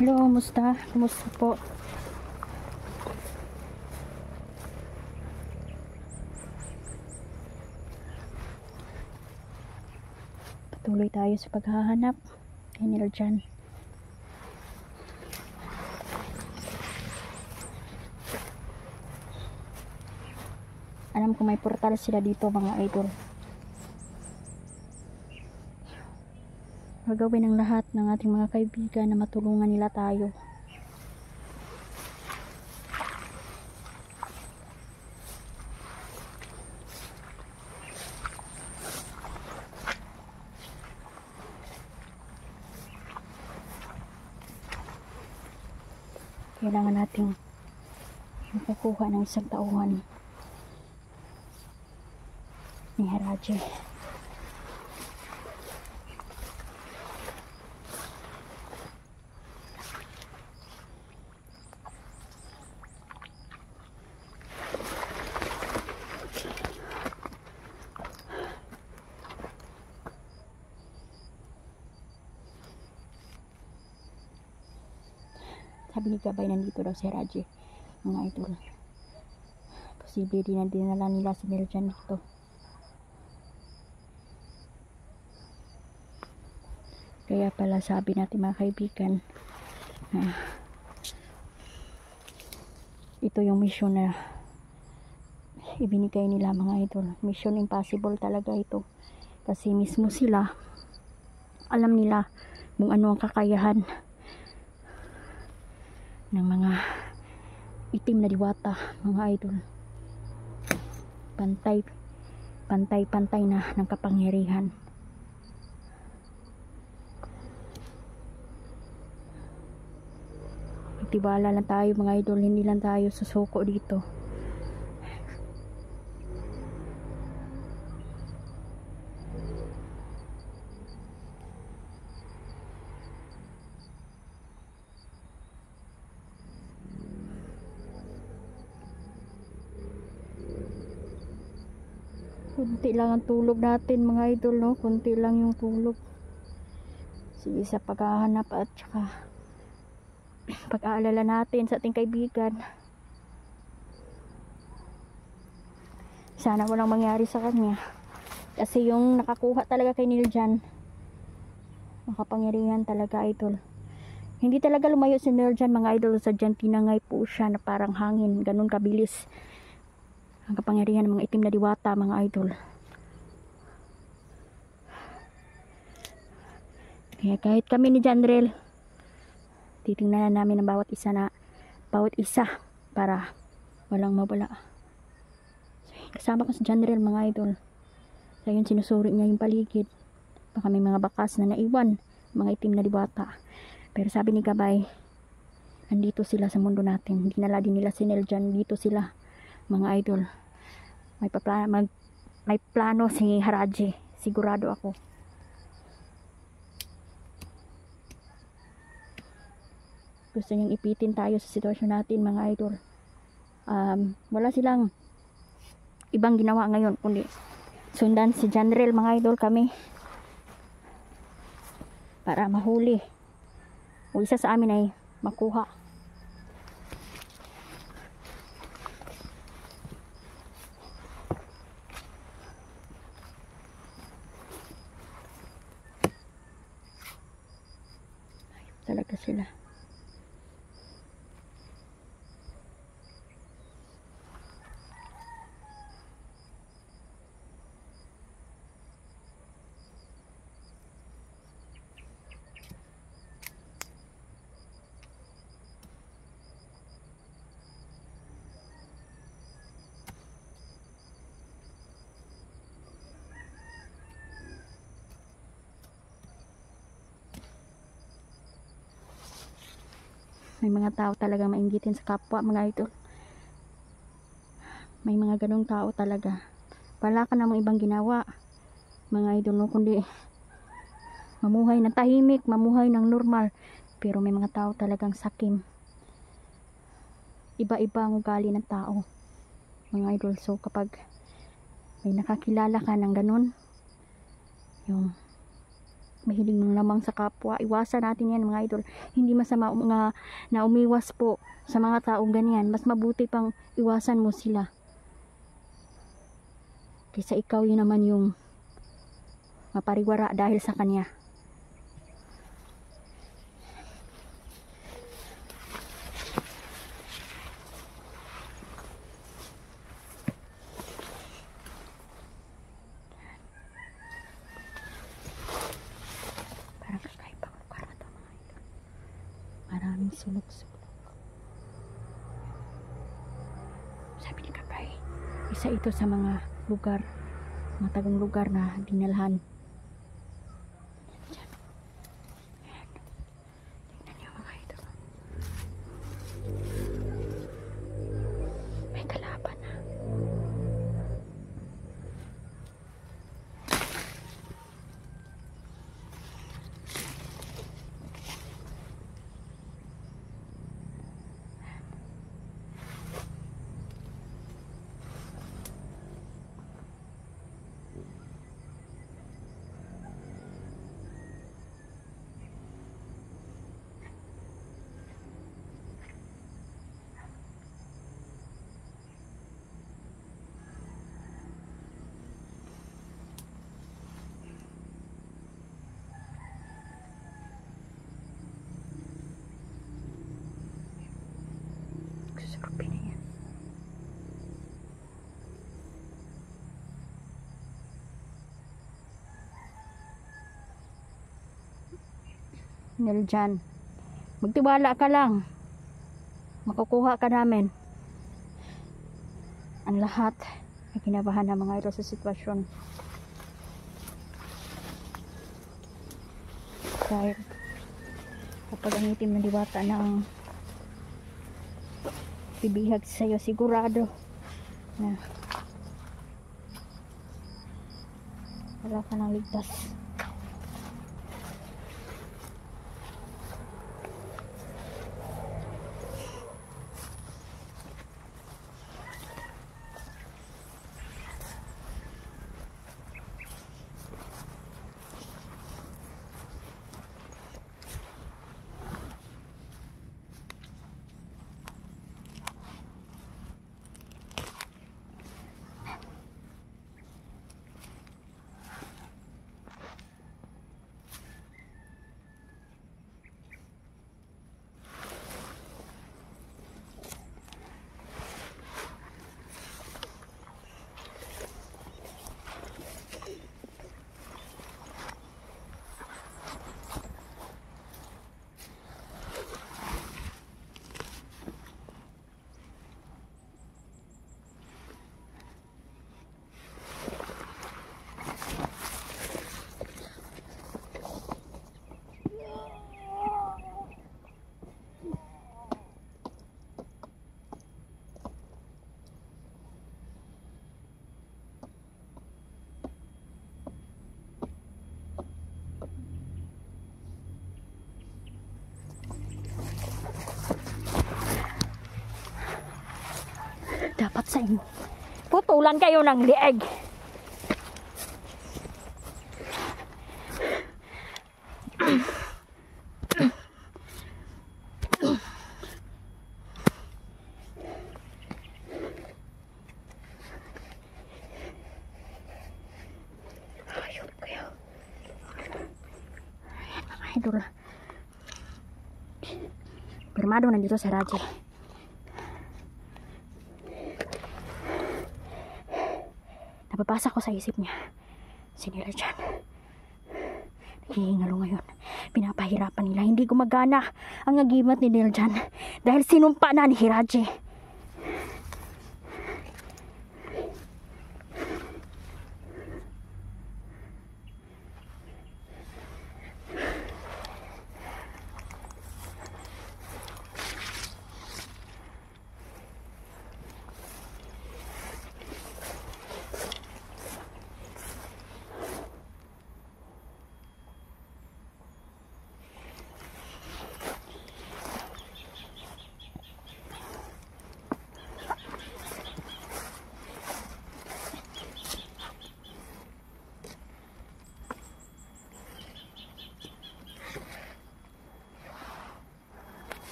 Hello, kumusta? Kumusta po? Patuloy tayo sa paghahanap kay Niljan. Alam ko may portal sila dito, mga idol. Gagawin ang lahat ng ating mga kaibigan na matulungan nila tayo. Kailangan nating makakuha ng isang tauhan ni Haraji. Sabi ni Gabay, nandito daw si Haraji, mga idol. Posible din na dinala nila si Niljan dito. Kaya pala sabi natin, mga kaibigan, na ito yung mission na ibinigay nila, mga idol. Mission impossible talaga ito. Kasi mismo sila, alam nila kung ano ang kakayahan ng mga itim na diwata, mga idol. Pantay na ng kapangyarihan. Magtiwala lang tayo, mga idol. Hindi lang tayo susuko dito. Kunti lang ang tulog natin, mga idol, no? Kunti lang yung tulog. Sige, sa paghahanap at saka pag-aalala natin sa ating kaibigan. Sana walang mangyari sa kanya. Kasi yung nakakuha talaga kay Niljan, makapangyarihan talaga, idol. Hindi talaga lumayo si Niljan, mga idol. Sa dyan tinangay po siya na parang hangin. Ganun kabilis ang kapangyarihan ng mga itim na diwata, mga idol. Kaya kahit kami ni Janrel, titingnan namin ang bawat isa para walang mawala. Kasama ko sa Janrel, mga idol. So yun, sinusuri niya yung paligid. Baka may mga bakas na naiwan, mga itim na diwata. Pero sabi ni Gabay, nandito sila sa mundo natin. Dinala din nila si Niljan, dito sila, mga idol. May plano si Haraji, sigurado ako. Gusto niyang ipitin tayo sa sitwasyon natin, mga idol. Wala silang ibang ginawa ngayon kundi sundan si Janrel, mga idol, kami, para mahuli o isa sa amin ay makuha. Talaga sila. May mga tao talaga mainggitin sa kapwa, mga idol. May mga ganong tao talaga. Wala ka namang ibang ginawa, mga idol, no? Kundi mamuhay ng tahimik, mamuhay ng normal. Pero may mga tao talagang sakim. Iba-iba ang ugali ng tao, mga idol. So kapag may nakakilala ka ng ganon, yung mahilig ng lamang sa kapwa. Iwasan natin yan mga idol. Hindi masama mga na umiwas po sa mga taong ganyan. Mas mabuti pang iwasan mo sila kaysa ikaw yun naman yung mapariwara dahil sa kanya. Parang kakaiba ko karata mga idol. Maraming sulok-sulok. Sabi ni Kapay, isa ito sa mga lugar, mga tagong lugar na dinalhan. Tingnan niyo mga idol. May kalaban na. Susurupin na yan. Neljan, magtiwala ka lang. Makukuha ka namin. Ang lahat ay kinabahan ng mga ito sa sitwasyon. Dahil kapag ang itim na diwata ng bibihag sa'yo, sigurado na wala ka nang ligtas. Dapat sa inyo putulan kayo ng lieg. Ayun kayo. Ayan mga idol. Pirmado nandito sa Raji. Napapasa ko sa isip niya si Neljan. Nagihingalo ngayon. Pinapahirapan nila. Hindi gumagana ang agimat ni Neljan dahil sinumpa na ni Hiraji.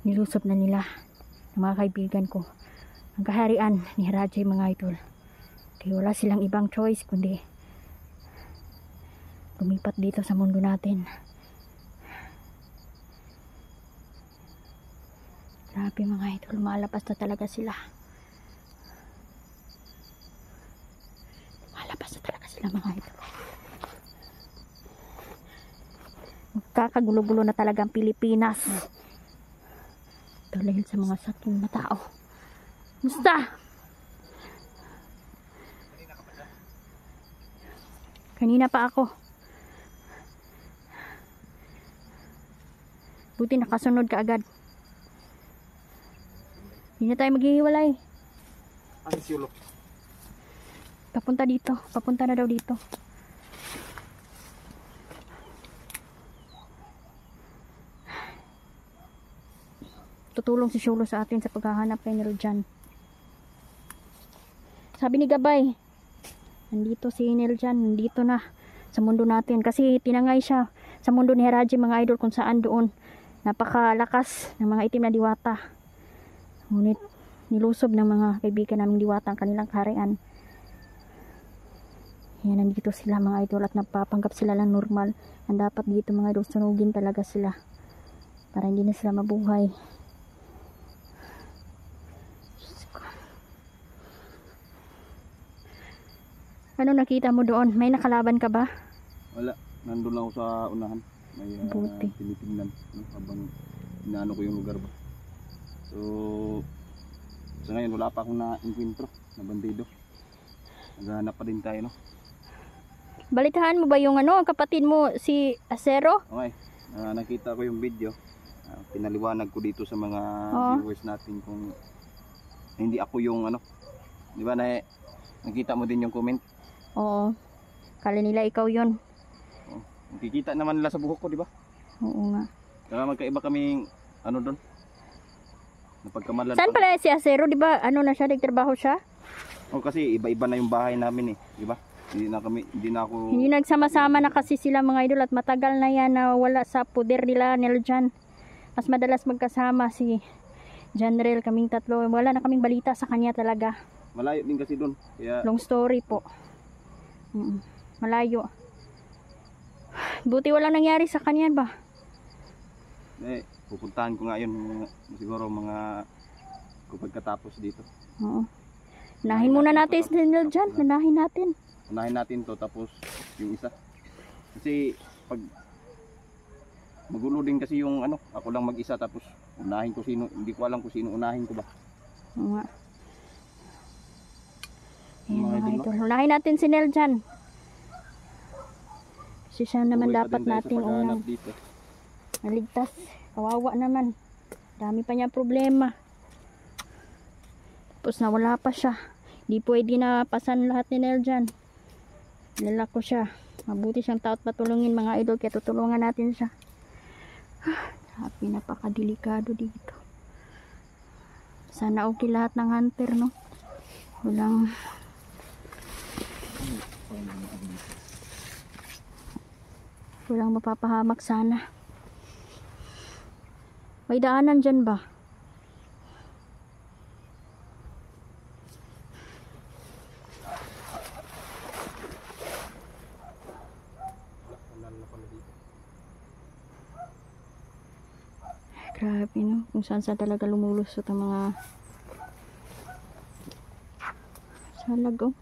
nilusob na nila ng mga kaibigan ko ang kaharian ni Harajay mga idol. Kaya wala silang ibang choice kundi lumipat dito sa mundo natin. Grabe mga idol, lumalabas na talaga sila. Lumalabas na talaga sila mga idol. Magkakagulo-gulo na talaga ang Pilipinas. Dahil sa mga saking na tao. Musta? Kanina pa ako. Buti nakasunod ka agad. Hindi na tayo maghihiwalay. Ang silo. Papunta dito. Papunta na daw dito. Tutulong si Sholo sa atin sa paghahanap kay Niljan. Sabi ni Gabay, nandito si Niljan, nandito na sa mundo natin. Kasi tinangay siya sa mundo ni Haraji mga idol kung saan doon napakalakas ng mga itim na diwata. Ngunit nilusob ng mga kaibigan naming diwata ang kanilang kaharian. Yan, nandito sila mga idol at napapanggap sila lang normal. Ang dapat dito mga idol, sunugin talaga sila para hindi na sila mabuhay. Ano nakita mo doon? May nakalaban ka ba? Wala, nandun lang ako sa unahan. May Buti. tinitingnan habang inaano ko yung lugar ba. So sa ngayon wala pa akong na-encuentro na bandido. Naghahanap pa din tayo, no? Balitahan mo ba yung ano, kapatid mo si Acero? Okay, nakita ko yung video. Pinaliwanag ko dito sa mga viewers natin kung hindi ako yung ano. Di ba nakita mo din yung comment? Oo. Kala nila ikaw yun. Nakikita naman nila sa buhok ko, di ba? Oo nga. Kaya magkaiba kaming ano doon. Napagkamalan. Saan pala si Acero? Di ba ano na siya, nagtrabaho siya? Oh, kasi iba-iba na yung bahay namin eh, di ba? Hindi na ako. Hindi nagsama-sama na kasi sila mga idol at matagal na yan na wala sa poder nila Niljan. Mas madalas magkasama si Janrel, kaming tatlo. Wala na kaming balita sa kanya talaga. Malayo din kasi doon. Kaya Long story po. Malayo. Buti walang nangyari sa kanya ba? Pupuntahan ko nga yun siguro kapag katapos dito. Oo. Unahin muna natin si Niljan. Unahin natin. Unahin natin to tapos yung isa. Kasi pag magulo din kasi yung ano, ako lang mag-isa tapos unahin ko sino, hindi ko alam kung sino unahin ko ba. Oo nga. Ayan mga idol. Unahin natin si Niljan. Kasi siya naman dapat nating unang naligtas. Kawawa naman. Dami pa niya problema. Tapos nawala pa siya. Di pwede na pasan lahat ni Niljan. Nilala ko siya. Mabuti siyang taot patulungin mga idol. Kaya tutulungan natin siya. Grabe, napakadelikado dito. Sana okay lahat ng hunter, no? Walang mapapahamak sana. May daanan dyan ba? Grabe, no? Kung saan talaga lumulusot ang mga salag, oh.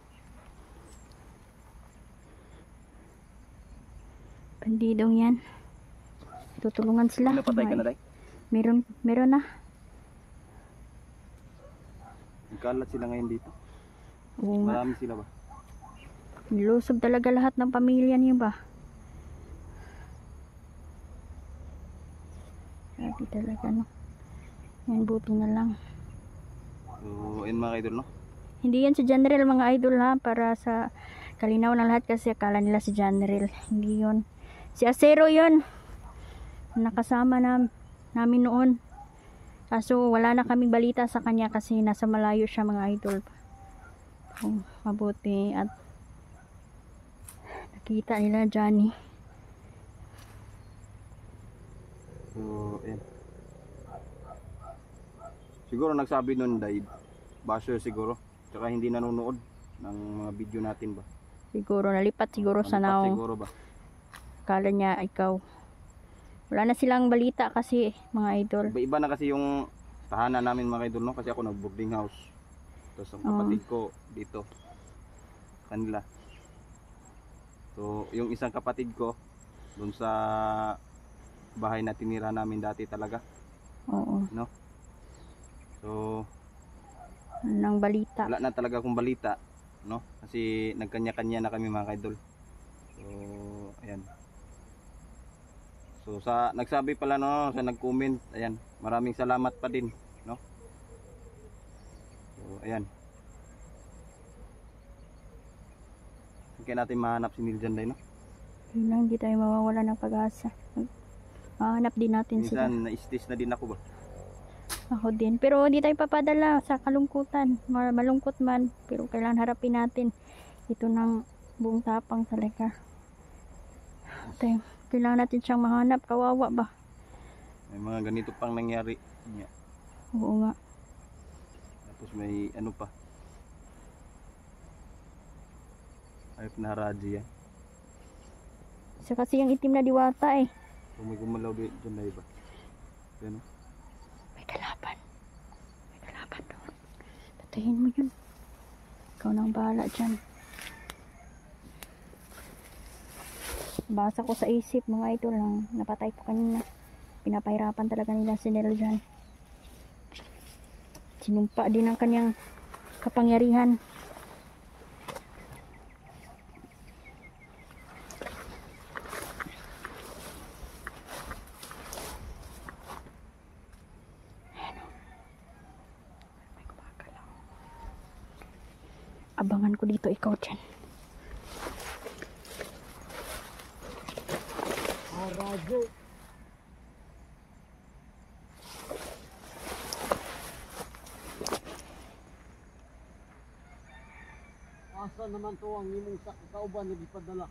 Bandidong yan. Tutulungan sila. Napatay ka na, Day? Meron na. Nagkalat sila ngayon dito. Oo nga. Marami sila ba? Nilusob talaga lahat ng pamilya niyo ba? Grabe talaga, no? Yan, buti na lang. So, yun mga idol, no? Hindi yan si Janrel mga idol, ha? Para sa kalinaw ng lahat kasi akala nila si Janrel. Hindi yun. Si Acero yun. Nakasama namin noon. Kaso wala na kaming balita sa kanya kasi nasa malayo siya mga idol. Mabuti at nakita nila Johnny. So, yan. Siguro nagsabi nun dahil basher siguro. Tsaka hindi nanonood ng mga video natin ba. Siguro nalipat siguro sa Nalipat now. siguro ba. Kala niya ikaw. Wala na silang balita kasi mga idol. Iba na kasi yung tahanan namin mga idol, no? Kasi ako nag-boarding house. Tapos ang kapatid ko dito. Kanila. So, yung isang kapatid ko doon sa bahay na tinira namin dati talaga, Oo. no? So, Nang balita. wala na talaga akong balita, no? Kasi nagkanya-kanya na kami mga idol. So, ayan. So, sa nagsabi pala, no, sa nag-comment, ayan, maraming salamat pa din, no? So, ayan. Kaya natin mahanap si Niljan Day, no? Yun lang, hindi tayo mawawala ng pag-asa. Mahanap din natin sila. Minsan na-stress na din ako ba? Ako din. Pero hindi tayo papadala sa kalungkutan. Malungkot man. Pero kailangan harapin natin. Ito ng buong tapang talaga. Tayo, kailangan natin siyang mahanap. Kawawa ba? May mga ganito pang nangyari. Yeah. Oo nga. Tapos may ano pa. Ayop na radyo yan. Isa kasi yung itim na diwata eh. Kung may gumalaw dyan na iba. Yan, no? May kalaban. May kalaban doon. Patayin mo yun. Ikaw nang bahala dyan. Basa ko sa isip mga ito lang. Napatay ko kanina. Pinapahirapan talaga nila si Nel dyan. Sinumpa din ang kanyang kapangyarihan. Abangan ko dito, ikaw dyan. Radyo. Asa naman to ang imong kauban na gipadala?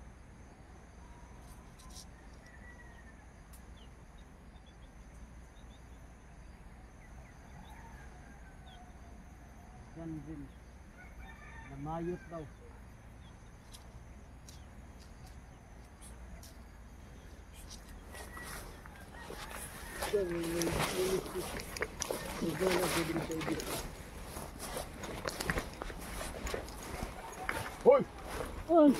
Yan din. Namayot daw. Hoy! Ay!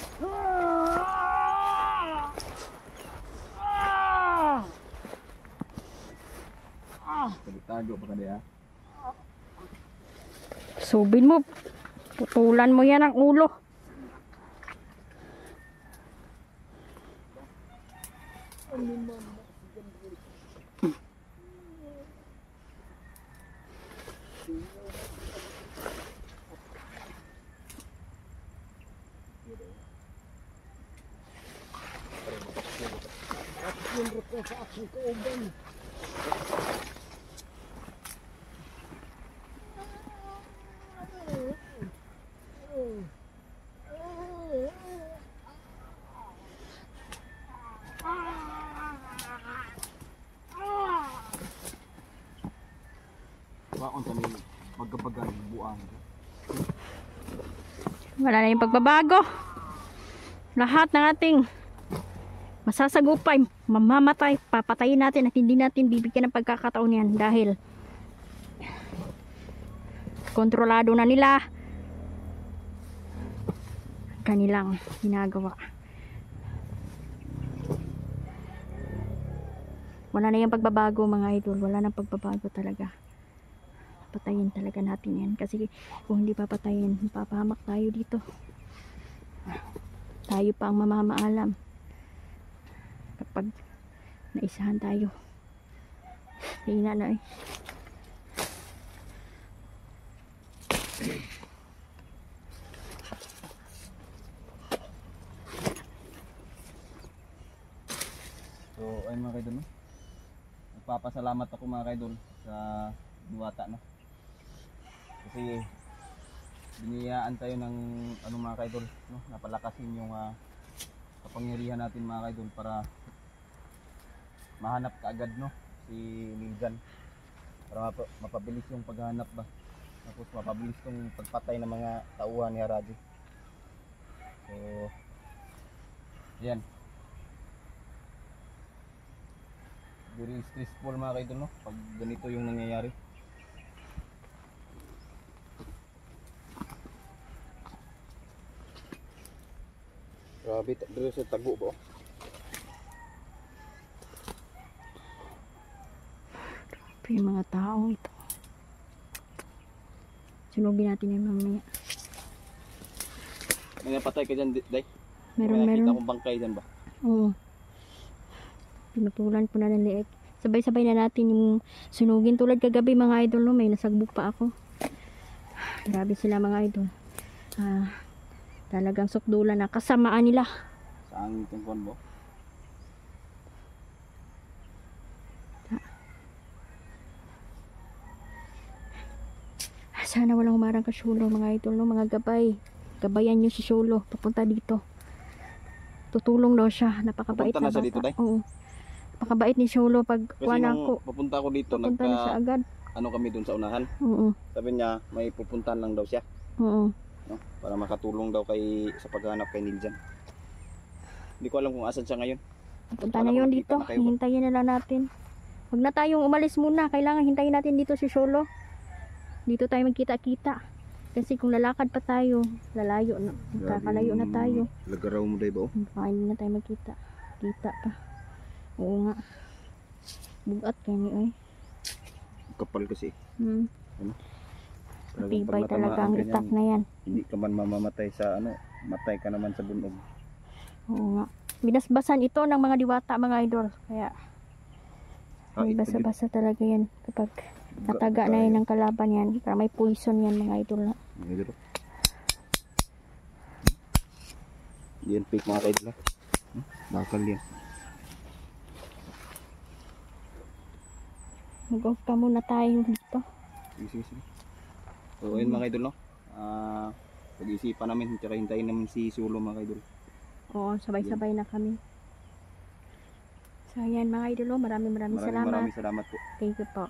Tago pa ka diya. Subin mo. Putulan mo yan ang ulo. Siyempre ko sa aking kauban. Bakon sa may magabagan buang. Wala na yung pagbabago. Lahat ng ating masasagupay, mamamatay, papatayin natin at hindi natin bibigyan ng pagkakataon yan dahil kontrolado na nila kanilang ginagawa. Wala na yung pagbabago mga idol, wala na pagbabago talaga. Patayin talaga natin yan kasi kung hindi papatayin, papahamak tayo dito. Tayo pa ang mamamaalam kapag naisahan tayo. Hina na eh. So, ayun mga kaidol, no? Nagpapasalamat ako mga kaidol sa Diwata, no? Kasi biniyaan tayo ng ano mga kaidol, no? Napalakasin yung kapangyarihan natin mga kaidol para mahanap kaagad, no? Si Niljan. para mapabilis yung paghahanap ba. Tapos mapabilis yung pagpatay ng mga tauhan ni Haraji. So, yan. Very stressful mga kaidol, no? Pag ganito yung nangyayari. Grabe, dito sa tago ba? Pero yung mga tao ito. Sunugin natin yan mamaya. May napatay ka dyan, Day? Meron, May nakita meron. akong bangkay dyan ba? Oo. Pinutulan po na ng liit. Sabay-sabay na natin yung sunugin. Tulad kagabi mga idol, no? May nasagbog pa ako. Grabe sila mga idol. Talagang sukdulan na kasamaan nila. Saan itong kuwan ba? Sana walang humarang ka Sholo mga idol, no? Mga gabay. Gabayan nyo si Sholo. Papunta dito. Tutulong daw siya. Napakabait Papunta na siya bata. dito, Day? Oo. Napakabait ni Sholo pag Kasi wala nung ko. papunta ko dito, Papunta na siya agad. ano kami dun sa unahan. Oo. Sabi niya, may pupuntahan lang daw siya. Oo. No? Para makatulong daw sa paghahanap kay Niljan. Hindi ko alam kung asan siya ngayon. Punta Wala na ko yun nakita dito. na kayo ba? Hihintayin na lang natin. Huwag na tayong umalis muna. Kailangan hintayin natin dito si Sholo. Dito tayo magkita-kita. Kasi kung lalakad pa tayo, lalayo na. Kakalayo na tayo. Lagaraw mo day ba? Baka hindi na tayo magkita. Kita pa. Oo nga. Bugat kami ay. Kapal kasi. Hmm. Talagang Tibay pag talaga ang natamaan ka itak niyan, na yan. hindi ka man mamamatay sa matay ka naman sa bunog. Oo nga. Binasbasan ito ng mga diwata mga idol. Kaya may ito basa-basa talaga yan. Kapag nataga na yan ng kalaban yan. Para may poison yan mga idol na. Dito. Yan fake mga kaidol. Bakal yan. Mag-off ka muna tayo dito. Sige. So ayun mga kaidol, no? Pag-isipan namin, tsaka hintayin namin si Sulo mga kaidol. Oo, sabay-sabay na kami. So ayan mga idol, maraming salamat. Maraming salamat po. Thank you po.